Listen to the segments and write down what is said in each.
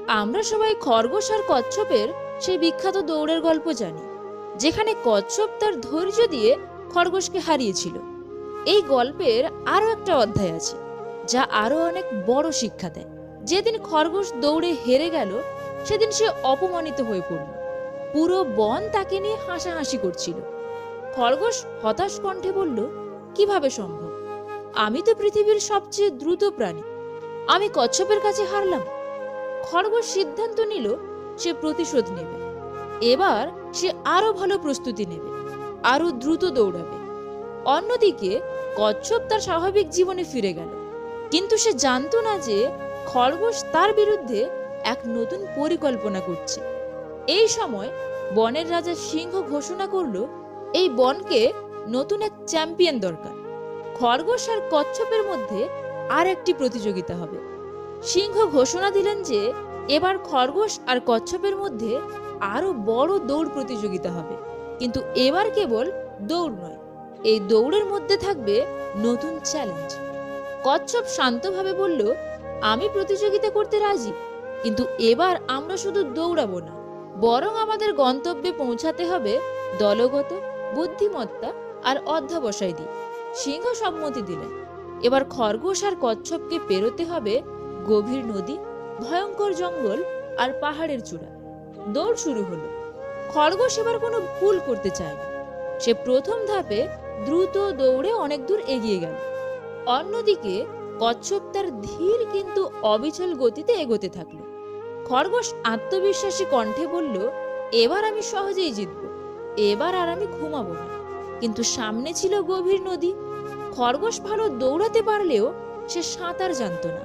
আমরা সবাই খরগোশ আর কচ্ছপের সেই বিখ্যাত দৌড়ের গল্প জানি, যেখানে কচ্ছপ তার ধৈর্য দিয়ে খরগোশকে হারিয়েছিল। এই গল্পের আরো একটা অধ্যায় আছে, যা আরো অনেক বড় শিক্ষা দেয়। যেদিন খরগোশ দৌড়ে হেরে গেল, সেদিন সে অপমানিত হয়ে পড়ল। পুরো বন তাকে নিয়ে হাসাহাসি করছিল। খরগোশ হতাশ কণ্ঠে বলল, কিভাবে সম্ভব? আমি তো পৃথিবীর সবচেয়ে দ্রুত প্রাণী, আমি কচ্ছপের কাছে হারলাম। খরগোশ সিদ্ধান্ত নিল সে প্রতিশোধ নেবে। এবার সে আরো ভালো প্রস্তুতি নেবে, আরো দ্রুত দৌড়াবে। অন্যদিকে কচ্ছপ তার স্বাভাবিক জীবনে ফিরে গেল, কিন্তু সে জানতো না যে খরগোশ তার বিরুদ্ধে এক নতুন পরিকল্পনা করছে। এই সময় বনের রাজা সিংহ ঘোষণা করল, এই বনকে নতুন এক চ্যাম্পিয়ন দরকার। খরগোশ আর কচ্ছপের মধ্যে আর একটি প্রতিযোগিতা হবে। সিংহ ঘোষণা দিলেন যে এবার খরগোশ আর কচ্ছপের মধ্যে আরো বড় দৌড় প্রতিযোগিতা হবে, কিন্তু এবার কেবল দৌড় নয়, এই দৌড়ের মধ্যে থাকবে নতুন চ্যালেঞ্জ। কচ্ছপ শান্তভাবে বলল, আমি প্রতিযোগিতা করতে রাজি, কিন্তু এবার আমরা শুধু দৌড়াবো না, বরং আমাদের গন্তব্যে পৌঁছাতে হবে দলগত বুদ্ধিমত্তা আর অধ্যবসায় দিয়ে। সিংহ সম্মতি দিলেন। এবার খরগোশ আর কচ্ছপকে পেরোতে হবে গভীর নদী, ভয়ঙ্কর জঙ্গল আর পাহাড়ের চূড়া। দৌড় শুরু হলো। খরগোশ এবার কোনো ভুল করতে চায় না। সে প্রথম ধাপে দ্রুত দৌড়ে অনেক দূর এগিয়ে গেল। অন্যদিকে কচ্ছপ তার ধীর কিন্তু অবিচল গতিতে এগোতে থাকলো। খরগোশ আত্মবিশ্বাসী কণ্ঠে বলল, এবার আমি সহজেই জিতব, এবার আর আমি ঘুমাবো না। কিন্তু সামনে ছিল গভীর নদী। খরগোশ ভালো দৌড়াতে পারলেও সে সাঁতার জানত না।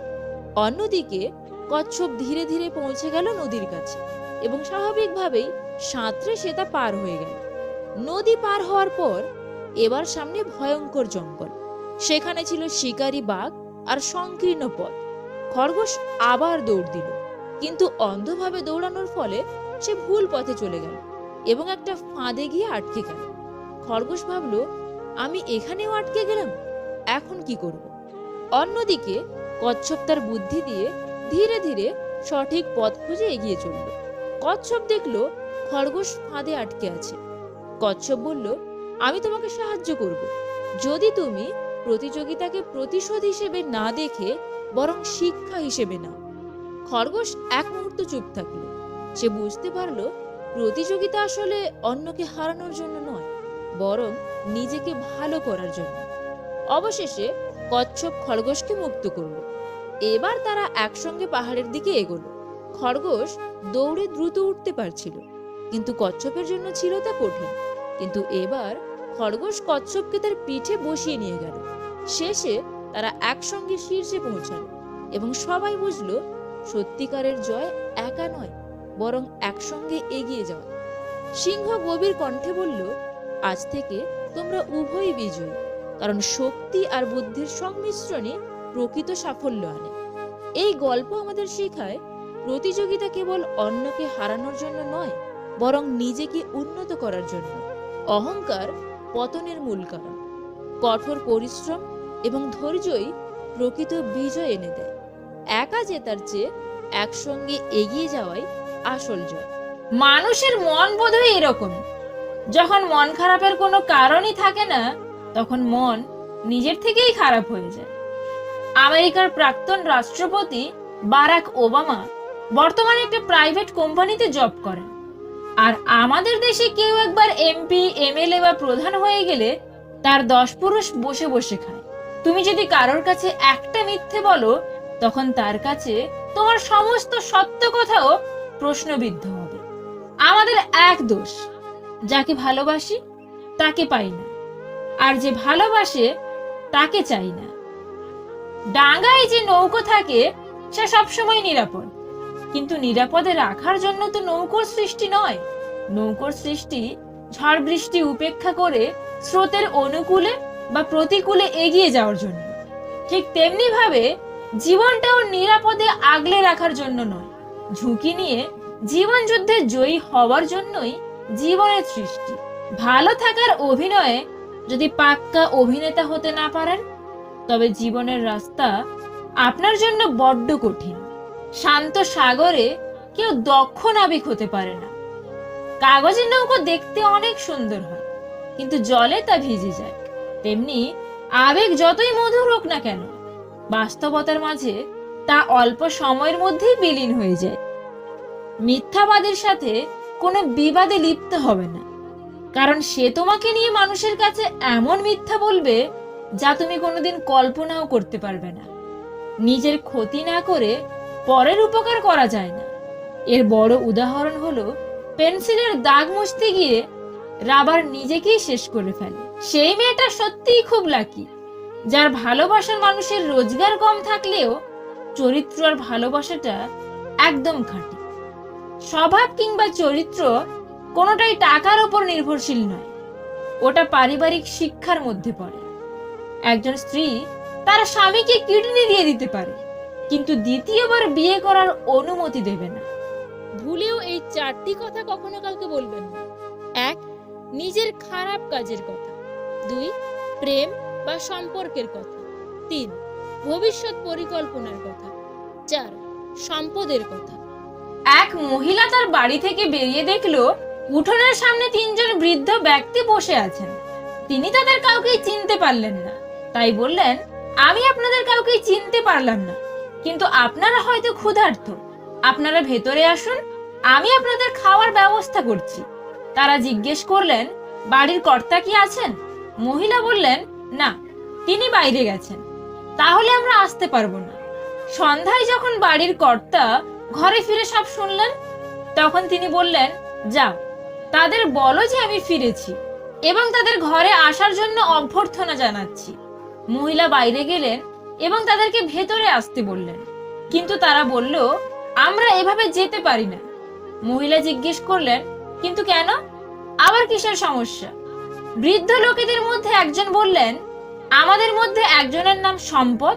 অন্যদিকে কচ্ছপ ধীরে ধীরে পৌঁছে গেল নদীর কাছে এবং স্বাভাবিকভাবেই সাঁতরে সে তা পার হয়ে গেল। নদী পার হওয়ার পর এবার সামনে ভয়ঙ্কর জঙ্গল। সেখানে ছিল শিকারী বাঘ আর সংকীর্ণ পথ। খরগোশ আবার দৌড় দিল, কিন্তু অন্ধভাবে দৌড়ানোর ফলে সে ভুল পথে চলে গেল এবং একটা ফাঁদে গিয়ে আটকে গেল। খরগোশ ভাবল, আমি এখানেও আটকে গেলাম, এখন কি করব? অন্যদিকে কচ্ছপ তার বুদ্ধি দিয়ে ধীরে ধীরে সঠিক পথ খুঁজে এগিয়ে চলল। কচ্ছপ দেখল খরগোশ ফাঁদে আটকে আছে। কচ্ছপ বলল, আমি তোমাকে সাহায্য করব, যদি তুমি প্রতিযোগিতাকে প্রতিশোধ হিসেবে না দেখে বরং শিক্ষা হিসেবে নাও। খরগোশ এক মুহূর্ত চুপ থাকলো। সে বুঝতে পারল প্রতিযোগিতা আসলে অন্যকে হারানোর জন্য নয়, বরং নিজেকে ভালো করার জন্য। অবশেষে কচ্ছপ খরগোশকে মুক্ত করল। এবার তারা একসঙ্গে পাহাড়ের দিকে এগোলো। খরগোশ দৌড়ে দ্রুত উঠতে পারছিল, কিন্তু কচ্ছপের জন্য ছিল তা কঠিন। কিন্তু এবার খরগোশ কচ্ছপকে তার পিঠে বসিয়ে নিয়ে গেল। শেষে তারা একসঙ্গে শীর্ষে পৌঁছালো এবং সবাই বুঝলো সত্যিকারের জয় একা নয়, বরং একসঙ্গে এগিয়ে যাওয়া। সিংহ গভীর কণ্ঠে বলল, আজ থেকে তোমরা উভয়ই বিজয়ী, কারণ শক্তি আর বুদ্ধির সংমিশ্রণে প্রকৃত সাফল্য আনে। এই গল্প আমাদের শেখায় প্রতিযোগিতা কেবল অন্যকে হারানোর জন্য নয়, বরং নিজেকে উন্নত করার জন্য। অহংকার পতনের মূল কারণ। কঠোর পরিশ্রম এবং ধৈর্যই প্রকৃত বিজয় এনে দেয়। একা জেতার চেয়ে একসঙ্গে এগিয়ে যাওয়াই আসল জয়। মানুষের মন বোধহয় এরকম, যখন মন খারাপের কোনো কারণই থাকে না, তখন মন নিজের থেকেই খারাপ হয়ে যায়। আমেরিকার প্রাক্তন রাষ্ট্রপতি বারাক ওবামা বর্তমানে একটা প্রাইভেট কোম্পানিতে জব করেন। আর আমাদের দেশে কেউ একবার এমপি, এমএলএ বা প্রধান হয়ে গেলে তার 10 পুরুষ বসে বসে খায়। তুমি যদি কারোর কাছে একটা মিথ্যে বলো, তখন তার কাছে তোমার সমস্ত সত্য কথাও প্রশ্নবিদ্ধ হবে। আমাদের এক দোষ, যাকে ভালোবাসি তাকে পাই না, আর যে ভালোবাসে তাকে চাই না। ডাঙায় যে নৌকো থাকে সে সবসময় নিরাপদ, কিন্তু নিরাপদে রাখার জন্য তো নৌকোর সৃষ্টি নয়। নৌকোর সৃষ্টি ঝড় বৃষ্টি উপেক্ষা করে স্রোতের অনুকূলে বা প্রতিকূলে এগিয়ে যাওয়ার জন্য। ঠিক তেমনি ভাবে জীবনটাও নিরাপদে আগলে রাখার জন্য নয়, ঝুঁকি নিয়ে জীবন যুদ্ধে জয়ী হওয়ার জন্যই জীবনের সৃষ্টি। ভালো থাকার অভিনয়ে যদি পাক্কা অভিনেতা হতে না পারেন, তবে জীবনের রাস্তা আপনার জন্য বড্ড কঠিন। শান্ত সাগরে কেউ দক্ষ নাবিক হতে পারে না। কাগজের নৌকো দেখতে অনেক সুন্দর হয়, কিন্তু জলে তা ভিজে যায়। তেমনি আবেগ যতই মধুর হোক না কেন, বাস্তবতার মাঝে তা অল্প সময়ের মধ্যেই বিলীন হয়ে যায়। মিথ্যাবাদের সাথে কোনো বিবাদে লিপ্ত হবে না, কারণ সে তোমাকে নিয়ে মানুষের কাছে এমন মিথ্যা বলবে যা তুমি কোনোদিন কল্পনাও করতে পারবে না। নিজের ক্ষতি না করে পরের উপকার করা যায় না। এর বড় উদাহরণ হলো পেন্সিলের দাগ মুছতে গিয়ে রাবার নিজেকেই শেষ করে ফেলে। সেই মেয়েটা সত্যিই খুব লাকি, যার ভালোবাসার মানুষের রোজগার কম থাকলেও চরিত্র আর ভালোবাসাটা একদম খাঁটি। স্বভাব কিংবা চরিত্র কোনোটাই টাকার উপর নির্ভরশীল নয়, ওটা পারিবারিক শিক্ষার মধ্যে পড়ে। একজন স্ত্রী তার স্বামীকে কিডনি দিয়ে দিতে পারে, কিন্তু দ্বিতীয়বার বিয়ে করার অনুমতি দেবে না। ভুলেও এই 4টি কথা কখনো কাউকে বলবেন না। 1. নিজের খারাপ কাজের কথা। 2. প্রেম বা সম্পর্কের কথা। 3. ভবিষ্যৎ পরিকল্পনার কথা। 4. সম্পদের কথা। এক মহিলা তার বাড়ি থেকে বেরিয়ে দেখলো উঠোনের সামনে 3 জন বৃদ্ধ ব্যক্তি বসে আছেন। তিনি তাদের কাউকে চিনতে পারলেন না, তাই বললেন, আমি আপনাদের কাউকে চিনতে পারলাম না, কিন্তু আপনারা হয়তো ক্ষুধার্ত। আপনারা ভেতরে আসুন, আমি আপনাদের খাওয়ার ব্যবস্থা করছি। তারা জিজ্ঞেস করলেন, বাড়ির কর্তা কি আছেন? মহিলা বললেন, না, তিনি বাইরে গেছেন। তাহলে আমরা আসতে পারবো না। সন্ধ্যায় যখন বাড়ির কর্তা ঘরে ফিরে সব শুনলেন, তখন তিনি বললেন, যাও, তাদের বলো যে আমি ফিরেছি এবং তাদের ঘরে আসার জন্য অভ্যর্থনা জানাচ্ছি। মহিলা বাইরে গেলেন এবং তাদেরকে ভেতরে আসতে বললেন, কিন্তু তারা বলল, আমরা এভাবে যেতে পারি না। মহিলা জিজ্ঞেস করলেন, কিন্তু কেন? আবার কিসের সমস্যা? বৃদ্ধ লোকেদের মধ্যে একজন বললেন, আমাদের মধ্যে একজনের নাম সম্পদ,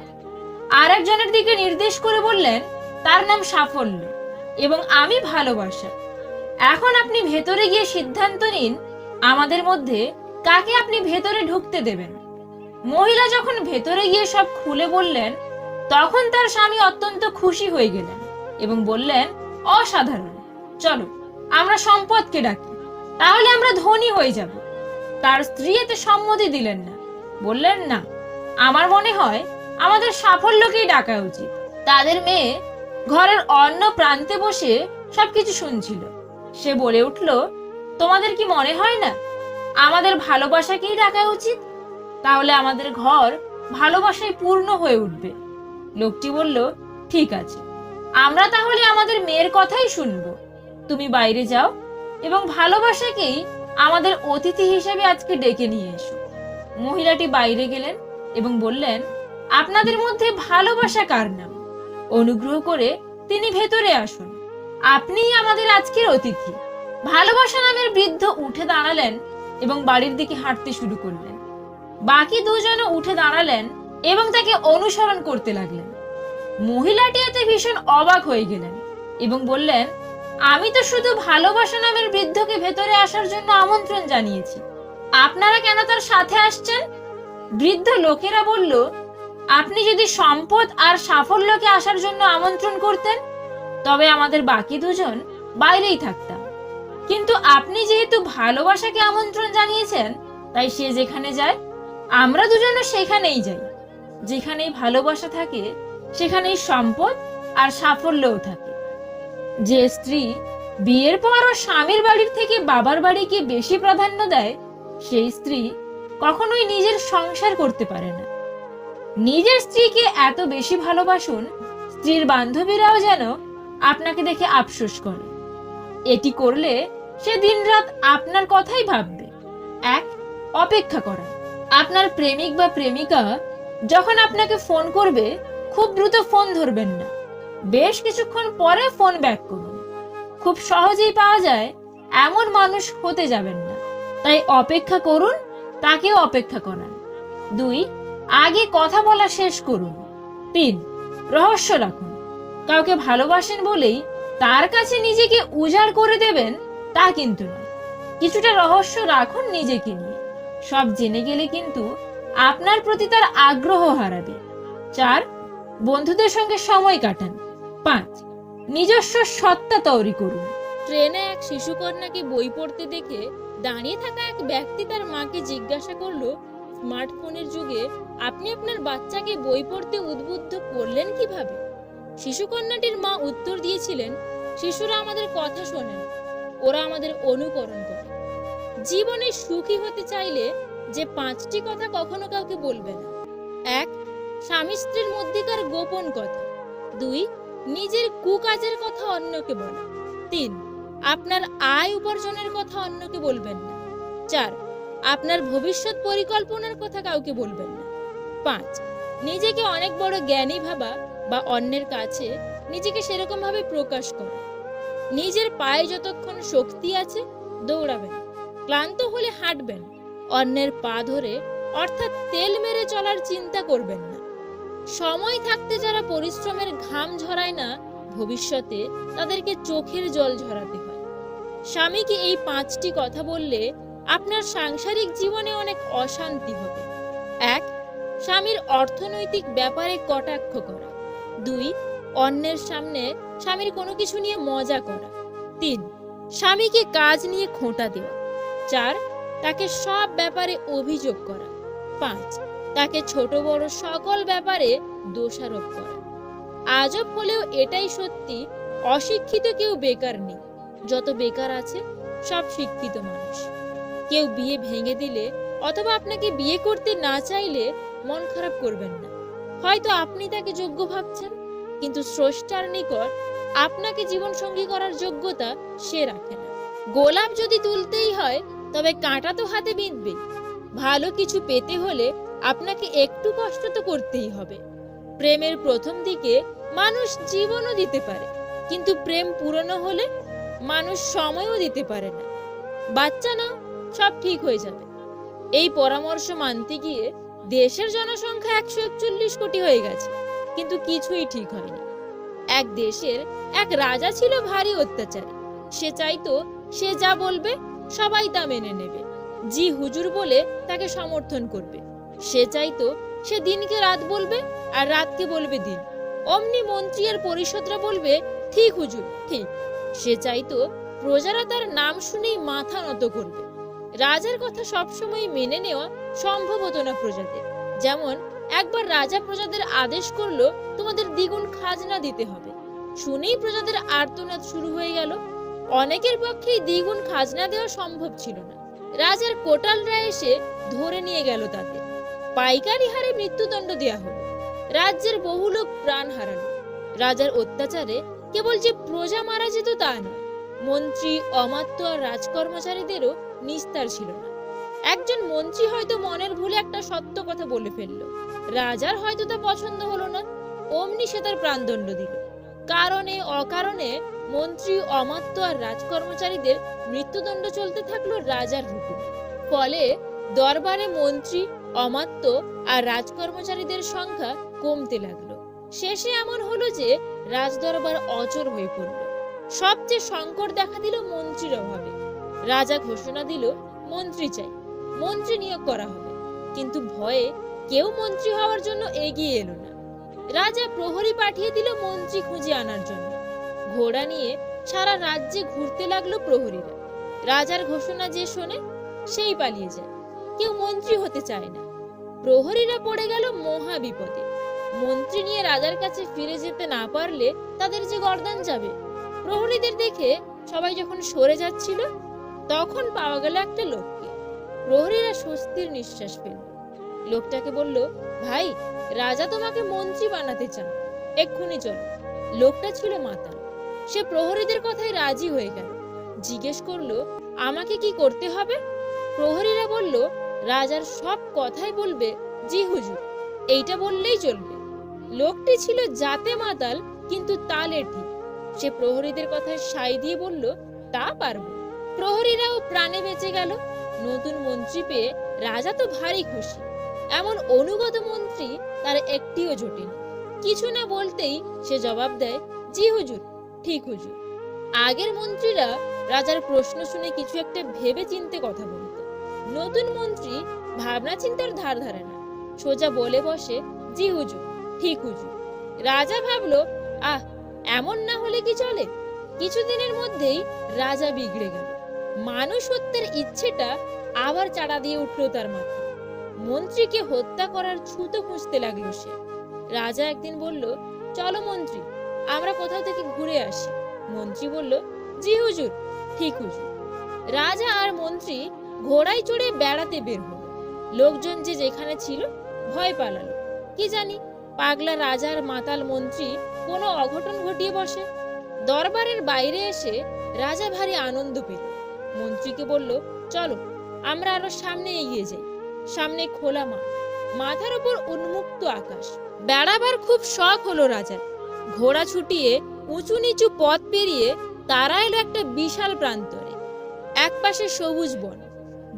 আর একজনের দিকে নির্দেশ করে বললেন, তার নাম সাফল্য, এবং আমি ভালোবাসা। এখন আপনি ভেতরে গিয়ে সিদ্ধান্ত নিন, আমাদের মধ্যে কাকে আপনি ভেতরে ঢুকতে দেবেন। মহিলা যখন ভেতরে গিয়ে সব খুলে বললেন, তখন তার স্বামী অত্যন্ত খুশি হয়ে গেলেন এবং বললেন, অসাধারণ, চলো আমরা সম্পদকে ডাকি, তাহলে আমরা ধনী হয়ে যাব। তার স্ত্রী এতে সম্মতি দিলেন না, বললেন, না, আমার মনে হয় আমাদের সাফল্যকেই ডাকা উচিত। তাদের মেয়ে ঘরের অন্য প্রান্তে বসে সবকিছু শুনছিল। সে বলে উঠল, তোমাদের কি মনে হয় না আমাদের ভালোবাসাকেই ডাকা উচিত? তাহলে আমাদের ঘর ভালোবাসায় পূর্ণ হয়ে উঠবে। লোকটি বলল, ঠিক আছে, আমরা তাহলে আমাদের মেয়ের কথাই শুনবো। তুমি বাইরে যাও এবং ভালোবাসাকেই আমাদের অতিথি হিসেবে আজকে ডেকে নিয়ে এসো। মহিলাটি বাইরে গেলেন এবং বললেন, আপনাদের মধ্যে ভালোবাসা কার নাম? অনুগ্রহ করে তিনি ভেতরে আসুন, আপনিই আমাদের আজকের অতিথি। ভালোবাসা নামের বৃদ্ধ উঠে দাঁড়ালেন এবং বাড়ির দিকে হাঁটতে শুরু করলেন। বাকি দুজনও উঠে দাঁড়ালেন এবং তাকে অনুসরণ করতে লাগলেন। মহিলাটি এতে ভীষণ অবাক হয়ে গেলেন এবং বললেন, আমি তো শুধু ভালোবাসা নামের বৃদ্ধকে ভেতরে আসার জন্য আমন্ত্রণ জানিয়েছি, আপনারা কেন তার সাথে আসছেন? বৃদ্ধ লোকেরা বলল, আপনি যদি সম্পদ আর সাফল্যকে আসার জন্য আমন্ত্রণ করতেন, তবে আমাদের বাকি দুজন বাইরেই থাকতাম, কিন্তু আপনি যেহেতু ভালোবাসাকে আমন্ত্রণ জানিয়েছেন, তাই সে যেখানে যায় আমরা দুজনও সেখানেই যাই। যেখানেই ভালোবাসা থাকে সেখানেই সম্পদ আর সাফল্যও থাকে। যে স্ত্রী বিয়ের পর ও স্বামীর বাড়ির থেকে বাবার বাড়িকে বেশি প্রাধান্য দেয়, সেই স্ত্রী কখনোই নিজের সংসার করতে পারে না। নিজের স্ত্রীকে এত বেশি ভালোবাসুন, স্ত্রীর বান্ধবীরাও যেন আপনাকে দেখে আফসোস করে। এটি করলে সে দিনরাত আপনার কথাই ভাববে। 1. অপেক্ষা করা। আপনার প্রেমিক বা প্রেমিকা যখন আপনাকে ফোন করবে, খুব দ্রুত ফোন ধরবেন না, বেশ কিছুক্ষণ পরে ফোন ব্যাক করুন। খুব সহজেই পাওয়া যায় এমন মানুষ হতে যাবেন না, তাই অপেক্ষা করুন, তাকেও অপেক্ষা করান। 2. আগে কথা বলা শেষ করুন। 3. রহস্য রাখুন। কাউকে ভালোবাসেন বলেই তার কাছে নিজেকে উজাড় করে দেবেন তা কিন্তু নয়। কিছুটা রহস্য রাখুন নিজেকে নিয়ে। সব জেনে গেলে কিন্তু আপনার প্রতি তার আগ্রহ হারাবে। 4. বন্ধুদের সঙ্গে সময় কাটান। 5. নিজস্ব সত্তা তৈরি করুন। ট্রেনে এক শিশুকন্যাকে বই পড়তে দেখে দাঁড়িয়ে থাকা এক ব্যক্তি তার মাকে জিজ্ঞাসা করলো, স্মার্টফোনের যুগে আপনি আপনার বাচ্চাকে বই পড়তে উদ্বুদ্ধ করলেন কিভাবে? শিশুকন্যাটির মা উত্তর দিয়েছিলেন, শিশুরা আমাদের কথা শোনে না, ওরা আমাদের অনুকরণ করে। জীবনে সুখী হতে চাইলে যে 5টি কথা কখনো কাউকে বলবে না: 1. স্বামী স্ত্রীর মধ্যেকার গোপন কথা। 2. নিজের কুকাজের কথা অন্যকে বলা। 3. আপনার আয় উপার্জনের কথা অন্যকে বলবেন না। 4. আপনার ভবিষ্যৎ পরিকল্পনার কথা কাউকে বলবেন না। 5. নিজেকে অনেক বড় জ্ঞানী ভাবা বা অন্যের কাছে নিজেকে সেরকম ভাবে প্রকাশ করা। নিজের পায়ে যতক্ষণ শক্তি আছে দৌড়াবেন, ক্লান্ত হলে হাঁটবেন, অন্যের পা ধরে অর্থাৎ তেল মেরে চলার চিন্তা করবেন না। সময় থাকতে যারা পরিশ্রমের ঘাম ঝরায় না, ভবিষ্যতে তাদেরকে চোখের জল ঝরাতে হয়। স্বামীকে এই 5টি কথা বললে আপনার সাংসারিক জীবনে অনেক অশান্তি হবে। 1. স্বামীর অর্থনৈতিক ব্যাপারে কটাক্ষ করা। 2. অন্যের সামনে স্বামীর কোনো কিছু নিয়ে মজা করা। 3. স্বামীকে কাজ নিয়ে খোঁটা দেওয়া। 4. তাকে সব ব্যাপারে অভিযোগ করা। 5. তাকে ছোট বড় সকল ব্যাপারে দোষারোপ করা। আজব হলেও এটাই সত্যি, অশিক্ষিত কেউ বেকার নেই। যত বেকার আছে সব শিক্ষিত মানুষ। কেউ বিয়ে ভেঙে দিলে অথবা আপনাকে বিয়ে করতে না চাইলে মন খারাপ করবেন না। হয়তো আপনি তাকে যোগ্য ভাবছেন, কিন্তু স্রষ্টার নিকট আপনাকে জীবন সঙ্গী করার যোগ্যতা সে রাখে না। গোলাপ যদি তুলতেই হয় তবে কাঁটা তো হাতে বিঁধবেই। ভালো কিছু পেতে হলে আপনাকে একটু কষ্ট তো করতেই হবে। প্রেমের প্রথম দিকে মানুষ জীবনও দিতে পারে, কিন্তু প্রেম পুরনো হলে মানুষ সময়ও দিতে পারে না। বাচ্চা নাও, সব ঠিক হয়ে যাবে। এই পরামর্শ মানতে গিয়ে দেশের জনসংখ্যা 141 কোটি হয়ে গেছে, কিন্তু কিছুই ঠিক হয়নি। এক দেশের এক রাজা ছিল ভারী অত্যাচারী। সে চাইতো সে যা বলবে সবাই তা মেনে নেবে, জি হুজুর বলে তাকে সমর্থন করবে। সে চাইতো সে দিনকে রাত বলবে আর রাতকে বলবে দিন। অমনি মন্ত্রী আর পরিষদরা বলবে ঠিক হুজুর ঠিক। সে চাইতো প্রজারা তার নাম শুনেই মাথা নত করবে। রাজার কথা সবসময় মেনে নেওয়া সম্ভব হতো না প্রজাদের। যেমন একবার রাজা প্রজাদের আদেশ করলো, তোমাদের দ্বিগুণ খাজনা দিতে হবে। শুনেই প্রজাদের আর্তনাদ শুরু হয়ে গেল। অনেকের পক্ষেই দ্বিগুণ খাজনা দেওয়া সম্ভব ছিল না। রাজার কোটালরা এসে ধরে নিয়ে গেল তাদের। পাইকারি হারে মৃত্যুদণ্ড দেয়া হলো। রাজ্যের বহু লোক প্রাণ হারালো। রাজার অত্যাচারে কেবল যে প্রজা মারা যেত তা নয়, মন্ত্রী, অমাত্য আর রাজকর্মচারীদেরও নিস্তার ছিল না। একজন মন্ত্রী হয়তো মনের ভুলে একটা সত্য কথা বলে ফেললো, রাজার হয়তো তা পছন্দ হলো না, অমনি সে তার প্রাণদণ্ড দিল। কারণে অকারণে মন্ত্রী, অমাত্য আর রাজকর্মচারীদের মৃত্যুদণ্ড চলতে থাকলো রাজার হুকুমে। ফলে দরবারে মন্ত্রী, অমাত্য আর রাজকর্মচারীদের সংখ্যা কমতে লাগলো। শেষে এমন হলো যে রাজদরবার অচল হয়ে পড়ল। সবচেয়ে সংকট দেখা দিল মন্ত্রীর অভাবে। রাজা ঘোষণা দিল মন্ত্রী চাই, মন্ত্রী নিয়োগ করা হবে। কিন্তু ভয়ে কেউ মন্ত্রী হওয়ার জন্য এগিয়ে এলো না। রাজা প্রহরী পাঠিয়ে দিল মন্ত্রী খুঁজে আনার জন্য। ঘোড়া নিয়ে সারা রাজ্যে ঘুরতে লাগলো প্রহরীরা। রাজার ঘোষণা যে শোনে সেই পালিয়ে যায়, কেউ মন্ত্রী হতে চায় না। প্রহরীরা পড়ে গেল মহা বিপদে। মন্ত্রী নিয়ে রাজার কাছে ফিরে যেতে না পারলে তাদের যে গর্দান যাবে। প্রহরীদের দেখে সবাই যখন সরে যাচ্ছিল তখন পাওয়া গেল একটা লোককে। প্রহরীরা স্বস্তির নিঃশ্বাস ফেলল। লোকটাকে বলল, ভাই, রাজা তোমাকে মন্ত্রী বানাতে চান, এক্ষুনি চলো। লোকটা ছিল মাতাল। সে প্রহরীদের কথায় রাজি হয়ে গেল। জিজ্ঞেস করলো, আমাকে কি করতে হবে? প্রহরীরা বলল, রাজার সব কথাই বলবে জি হুজুর, এইটা বললেই চলবে। লোকটি ছিল জাতে মাতাল, কিন্তু তালে ঠিক। সে প্রহরীদের কথায় সায় দিয়ে বলল, তা পারবো। প্রহরীরাও প্রাণে বেঁচে গেল। নতুন মন্ত্রী পেয়ে রাজা তো ভারী খুশি। এমন অনুগত মন্ত্রী তার একটিও জোটেনি। কিছু না বলতেই সে জবাব দেয়, জি হুজুর, ঠিক হুজুর। আগের মন্ত্রীরা রাজার প্রশ্ন শুনে কিছু একটা ভেবে চিনতে কথা বলত। নতুন মন্ত্রী ভাবনা চিন্তার ধার ধারে না, সোজা বলে বসে, জি হুজুর, ঠিক হুজুর। রাজা ভাবলো, আহ, এমন না হলে কি চলে? কিছুদিনের মধ্যেই রাজা বিগড়ে গেল। মানুষ হত্যার ইচ্ছেটা আবার চাড়া দিয়ে উঠলো তার মাথায়। মন্ত্রীকে হত্যা করার ছুতো খুঁজতে লাগলো সে। রাজা একদিন বলল, চলো মন্ত্রী, আমরা কোথাও থেকে ঘুরে আসি। মন্ত্রী বলল, জি হুজুর, ঠিক হুজুর। রাজা আর মন্ত্রী ঘোড়ায় চড়ে বেড়াতে বের হলো। লোকজন যে যেখানে ছিল ভয় পালালো। কি জানি পাগলা রাজার মাতাল মন্ত্রী কোনো অঘটন ঘটিয়ে বসে। দরবারের বাইরে এসে রাজা ভারী আনন্দ পেল। মন্ত্রীকে বলল, চলো আমরা আরো সামনে এগিয়ে যাই। সামনে খোলা মাঠ, মাথার উপর উন্মুক্ত আকাশ। বেড়াবার খুব শখ হলো রাজার। ঘোড়া ছুটিয়ে উঁচু নিচু পথ পেরিয়ে তারা এলো একটা বিশাল প্রান্তরে। একপাশে সবুজ বন,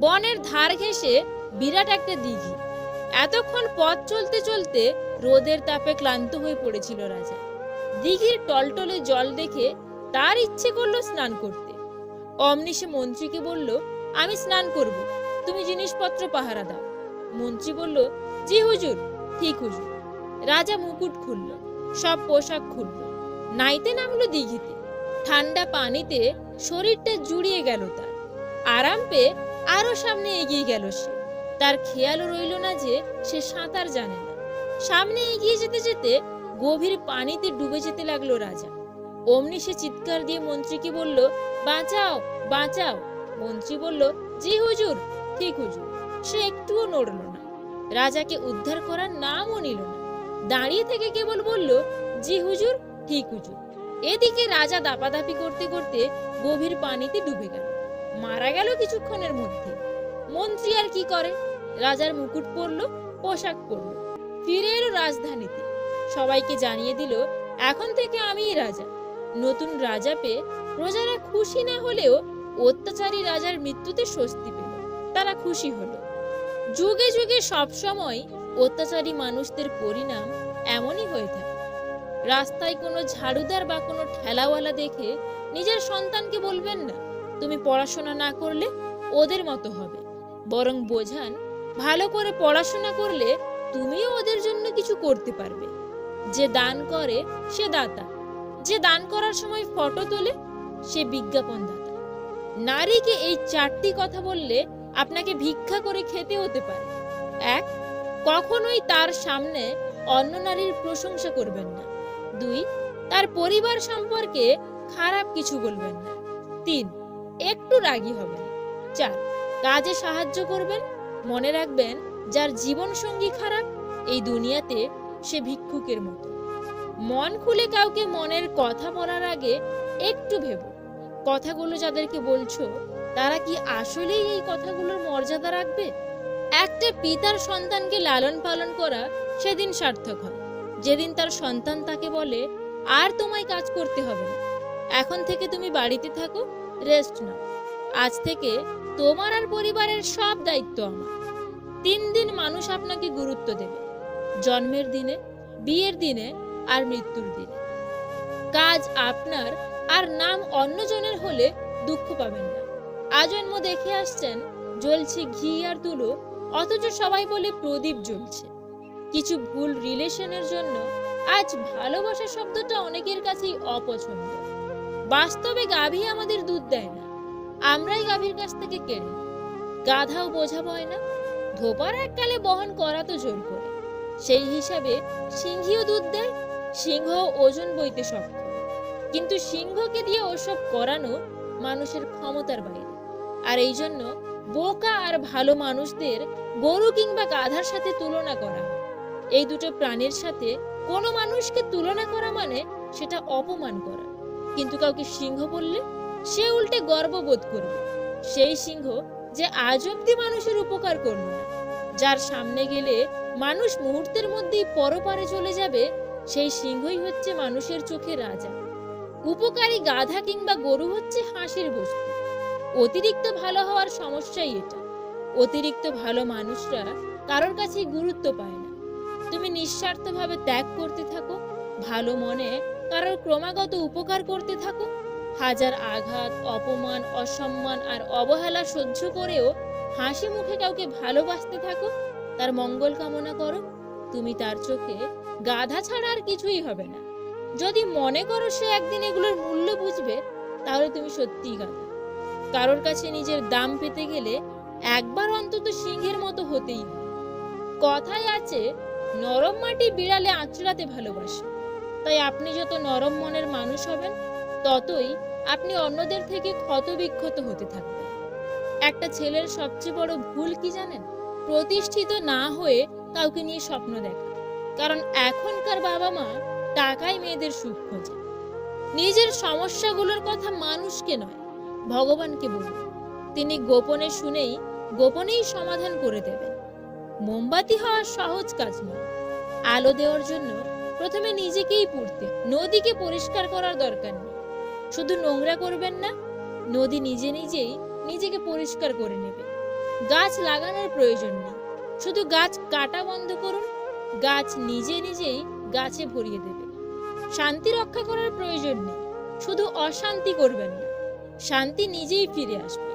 বনের ধার ঘেঁষে বিরাট একটা দিঘি। এতক্ষণ পথ চলতে চলতে রোদের তাপে ক্লান্ত হয়ে পড়েছিল রাজা। দিঘির টলটলে জল দেখে তার ইচ্ছে করলো স্নান করতে। অমনি সে মন্ত্রীকে বলল, আমি স্নান করব, তুমি জিনিসপত্র পাহারা দাও। মন্ত্রী বলল, জি হুজুর, ঠিক হুজুর। রাজা মুকুট খুলল, সব পোশাক খুলল, নাইতে নামলো দিঘিতে। ঠান্ডা পানিতে শরীরটা জুড়িয়ে গেল তার। আরাম পেয়ে আরো সামনে এগিয়ে গেল সে। তার খেয়ালও রইল না যে সে সাঁতার জানে না। সামনে এগিয়ে যেতে যেতে গভীর পানিতে ডুবে যেতে লাগলো রাজা। অমনি সে চিৎকার দিয়ে মন্ত্রীকে বলল, বাঁচাও, বাঁচাও। মন্ত্রী বলল, জি হুজুর, ঠিক হুজুর। সে একটুও নড়ল না, রাজাকে উদ্ধার করার নামও নিল না। দাঁড়িয়ে থেকে কেবল বলল, জি হুজুর, ঠিক হুজুর। এদিকে রাজা দাপাদাপি করতে করতে গভীর পানিতে ডুবে গেল, মারা গেল কিছুক্ষণের মধ্যে। মন্ত্রী আর কি করে? রাজার মুকুট পরল, পোশাক পরল, ফিরে এলো রাজধানীতে। সবাইকে জানিয়ে দিল, এখন থেকে আমিই রাজা। নতুন রাজা পেয়ে প্রজারা খুশি না হলেও অত্যাচারী রাজার মৃত্যুতে স্বস্তি পেল, তারা খুশি হলো। যুগে যুগে সবসময় অত্যাচারী মানুষদের পরিণাম এমনই হয়ে থাকে। রাস্তায় কোনো ঝাড়ুদার বা কোনো ঠেলাওয়ালা দেখে নিজের সন্তানকে বলবেন না, তুমি পড়াশোনা না করলে ওদের মতো হবে। বরং বোঝান, ভালো করে পড়াশোনা করলে তুমিও ওদের জন্য কিছু করতে পারবে। যে দান করে সে দাতা, যে দান করার সময় ফটো তোলে সে বিজ্ঞাপন দাতা। নারীকে এই 4টি কথা বললে আপনাকে ভিক্ষা করে খেতে হতে পারে। 1, কখনোই তার সামনে অন্য নারীর প্রশংসা করবেন না। 2, তার পরিবার সম্পর্কে খারাপ কিছু বলবেন না। 3, একটু রাগী হবেন। 4, কাজে সাহায্য করবেন। মনে রাখবেন, যার জীবন সঙ্গী খারাপ এই দুনিয়াতে সে ভিক্ষুকের মতো। মন খুলে কাউকে মনের কথা বলার আগে একটু ভেবো, কথাগুলো যাদেরকে বলছো তারা কি আসলেই এই কথাগুলোর মর্যাদা রাখবে? একটা পিতার সন্তানকে লালন পালন করা সেদিন সার্থক হয় যেদিন তার সন্তান তাকে বলে, আর তোমায় কাজ করতে হবে না, এখন থেকে তুমি বাড়িতে থাকো, রেস্ট নাও। আজ থেকে তোমার আর পরিবারের সব দায়িত্ব আমার। 3 দিন মানুষ আপনাকে গুরুত্ব দেবে, জন্মের দিনে, বিয়ের দিনে আর মৃত্যুর দিনে। কাজ আপনার আর নাম অন্যজনের হলে দুঃখ পাবেন না। আজন্ম দেখে আসছেন জ্বলছে ঘি আর তুলো, অথচ সবাই বলে প্রদীপ জ্বলছে। কিছু ভুল রিলেশনের জন্য আজ ভালোবাসা শব্দটা অনেকের কাছেই অপছন্দ। বাস্তবে গাভী আমাদের দুধ দেয় না, আমরাই গাভীর কাছ থেকে কেড়ে নিই। গাধাও বোঝা বয় না, ধোপার এককালে বহন করা তো জোর করে। সেই হিসাবে সিংহীও দুধ দেয়, সিংহ ওজন বইতে সক্ষম। কিন্তু সিংহকে দিয়ে ওসব করানো মানুষের ক্ষমতার বাইরে। আর এই জন্য বোকা আর ভালো মানুষদের গরু কিংবা গাধার সাথে তুলনা করা হয়। এই দুটো প্রাণীর সাথে কোনো মানুষকে তুলনা করা মানে সেটা অপমান করা। কিন্তু কাউকে সিংহ বললে সে উল্টে গর্ববোধ করবে। সেই সিংহ যে আজ অব্দি মানুষের উপকার করল না, যার সামনে গেলে মানুষ মুহূর্তের মধ্যেই পরপারে চলে যাবে, সেই সিংহই হচ্ছে মানুষের চোখে রাজা। উপকারী গাধা কিংবা গরু হচ্ছে হাসির বস্তু। অতিরিক্ত ভালো হওয়ার সমস্যাই এটা। অতিরিক্ত ভালো মানুষরা কারোর কাছেই গুরুত্ব পায় না। তুমি নিঃস্বার্থভাবে ত্যাগ করতে থাকো, ভালো মনে কারোর ক্রমাগত উপকার করতে থাকো। হাজার আঘাত, অপমান, অসম্মান আর অবহেলা সহ্য করেও হাসি মুখে কাউকে ভালোবাসতে থাকো, তার মঙ্গল কামনা করো। তুমি তার চোখে গাধা ছাড়া আর কিছুই হবে না। যদি মনে করো সে একদিন এগুলোর মূল্য বুঝবে, তাহলে তুমি সত্যিই গাধা। কারোর কাছে নিজের দাম পেতে গেলে একবার অন্তত সিংহের মতো হতেই হয়। কথায় আছে, নরম মাটি বিড়ালে আঁচড়াতে ভালোবাসে। তাই আপনি যত নরম মনের মানুষ হবেন, ততই আপনি অন্যদের থেকে ক্ষতবিক্ষত হতে থাকবেন। একটা ছেলের সবচেয়ে বড় ভুল কি জানেন? প্রতিষ্ঠিত না হয়ে কাউকে নিয়ে স্বপ্ন দেখা। কারণ এখনকার বাবা মা টাকায় মেয়েদের সুখ খোঁজে। নিজের সমস্যাগুলোর কথা মানুষকে নয়, ভগবানকে বলুন। তিনি গোপনে শুনেই গোপনেই সমাধান করে দেবেন। মোমবাতি হওয়া সহজ কাজ নয়। আলো দেওয়ার জন্য প্রথমে নিজেকেই পুড়তে। নদীকে পরিষ্কার করার দরকার নেই। শুধু নোংরা করবেন না, নদী নিজে নিজেই নিজেকে পরিষ্কার করে নেবে। গাছ লাগানোর প্রয়োজন নেই, শুধু গাছ কাটা বন্ধ করুন, গাছ নিজে নিজেই গাছে ভরিয়ে দেবে। শান্তি রক্ষা করার প্রয়োজন নেই, শুধু অশান্তি করবেন না, শান্তি নিজেই ফিরে আসবে।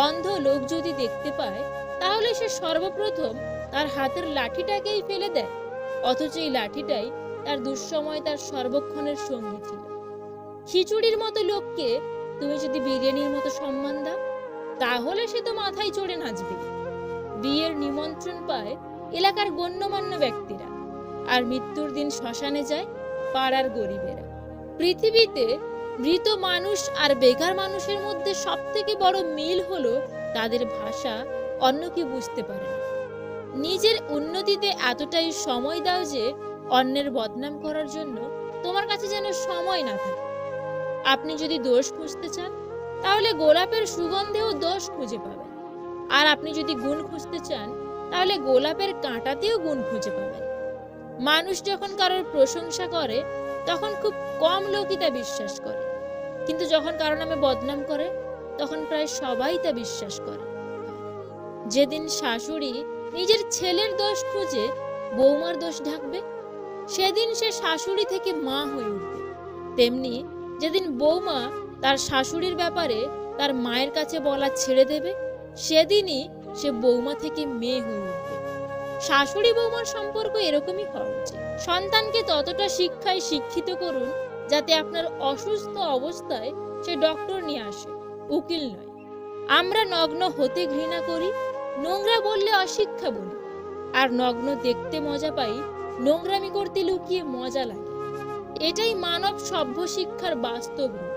অন্ধ লোক যদি দেখতে পায়, তাহলে সে সর্বপ্রথম তার হাতের লাঠিটাকেই ফেলে দেয়, অথচ এই লাঠিটাই তার দুঃসময় তার সর্বক্ষণের সঙ্গী ছিল। খিচুড়ির মতো লোককে তুমি যদি বিরিয়ানির মতো সম্মান দাও, তাহলে সে তো মাথায় চড়ে নাচবে। বিয়ের নিমন্ত্রণ পায় এলাকার গণ্যমান্য ব্যক্তিরা, আর মৃত্যুর দিন শ্মশানে যায় পাড়ার গরিবেরা। পৃথিবীতে মৃত মানুষ আর বেকার মানুষের মধ্যে সব থেকে বড় মিল হলো তাদের ভাষা অন্য কেউ বুঝতে পারে না। নিজের উন্নতিতে এতটাই সময় দাও যে অন্যের বদনাম করার জন্য তোমার কাছে যেন সময় না থাকে। আপনি যদি দোষ খুঁজতে চান, তাহলে গোলাপের সুগন্ধেও দোষ খুঁজে পাবেন। আর আপনি যদি গুণ খুঁজতে চান, তাহলে গোলাপের কাঁটাতেও গুণ খুঁজে পাবেন। মানুষ যখন কারোর প্রশংসা করে, তখন খুব কম লোকই তা বিশ্বাস করে, কিন্তু যখন কারো নামে বদনাম করে, তখন প্রায় সবাই তা বিশ্বাস করে। যেদিন শাশুড়ি নিজের ছেলের দোষ খুঁজে বৌমার দোষ ঢাকবে, সেদিন সে শাশুড়ি থেকে মা হয়ে উঠবে। তেমনি যেদিন বৌমা তার শাশুড়ির ব্যাপারে তার মায়ের কাছে বলা ছেড়ে দেবে, সেদিনই সে বৌমা থেকে মেয়ে হয়ে উঠবে। শাশুড়ি বৌমার সম্পর্ক এরকমই হওয়া উচিত। সন্তানকে ততটা শিক্ষায় শিক্ষিত করুন যাতে আপনার অসুস্থ অবস্থায় সে ডক্টর নিয়ে আসে, উকিল নয়। আমরা নগ্ন হতে ঘৃণা করি, নোংরা বললে অশিক্ষা বলি, আর নগ্ন দেখতে মজা পাই, নোংরামি করতে লুকিয়ে মজা লাগে। এটাই মানব সভ্য শিক্ষার বাস্তব রূপ।